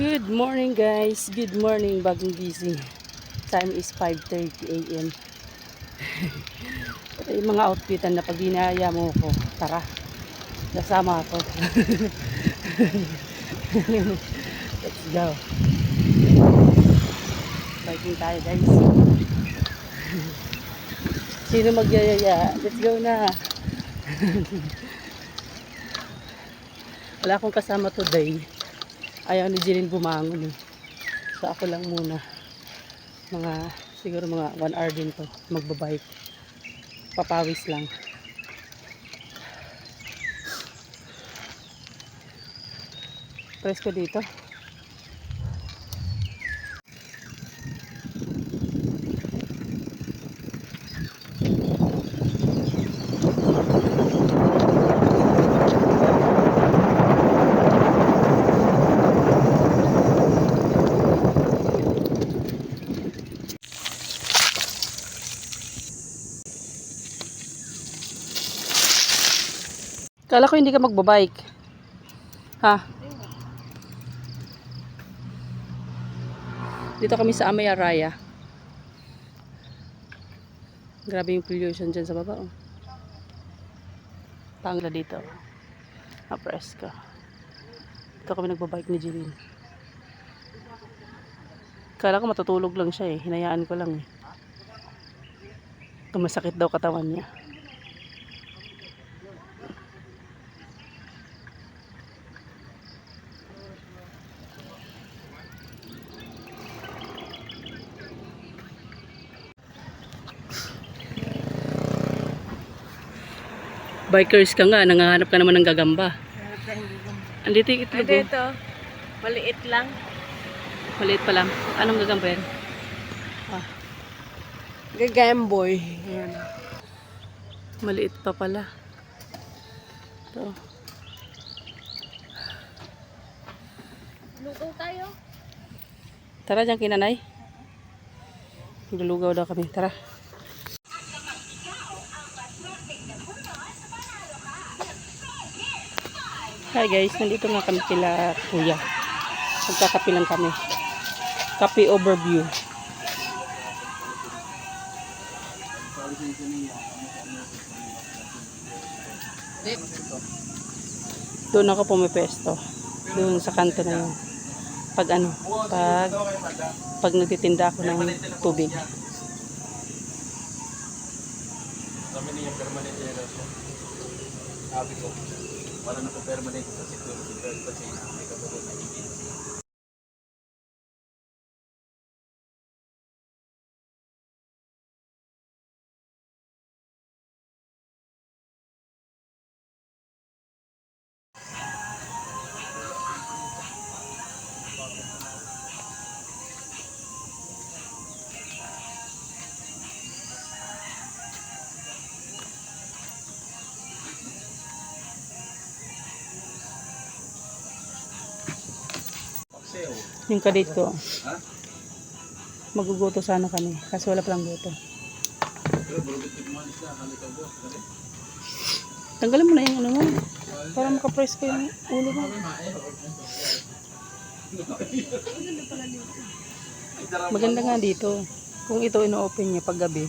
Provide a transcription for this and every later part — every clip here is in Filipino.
Good morning guys, good morning, bagong gising. Time is 5:30 AM. Ito yung mga outfitan na pag ginaya mo ko, tara, kasama ako. Let's go. Biking tayo guys. Sino magyayaya? Let's go na. Wala akong kasama today. Ayaw ni Jeline bumangon eh. So ako lang muna. Siguro mga 1 hour din to. Magbabike. Papawis lang. Presko dito. Kala ko hindi ka magbabike. Ha? Dito kami sa Amaya Raya. Grabe yung pollution dyan sa baba. Oh. Pangla dito. Presko. Dito kami nagbabike ni Jeline. Kala ko matutulog lang siya eh. Hinayaan ko lang eh. Masakit daw katawan niya. Bikers ka nga, nangahanap ka naman ng gagamba. Andito yung itlog. Andito, maliit lang. Maliit pa lang. Anong gagamba yan? Gagamboy. Yan. Maliit pa pala. Ito. Lugaw tayo. Tara dyan kinanay. Lulugaw daw kami. Tara. Hi guys, nandito nga kami kila kuya. Magkakapi lang kami. Kape overview. Doon ako pumipesto. Doon sa kanto na yun. Pag nagtitinda ako ng tubig. Kami niya permanent niya daw siya. Sabi ko, para na po permanent sa security guard kasi may kabagot na ibig. Yung kadate ko. Maguguto sana kami. Kasi wala palang guto. Tanggalin mo na yung ano mo. Para makapress ko yung ulo mo. Maganda nga dito. Kung ito ino-open niya pag gabi.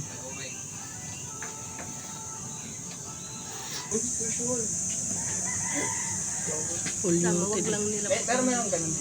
Polluted. Lang nila. Pero mayroon ganun.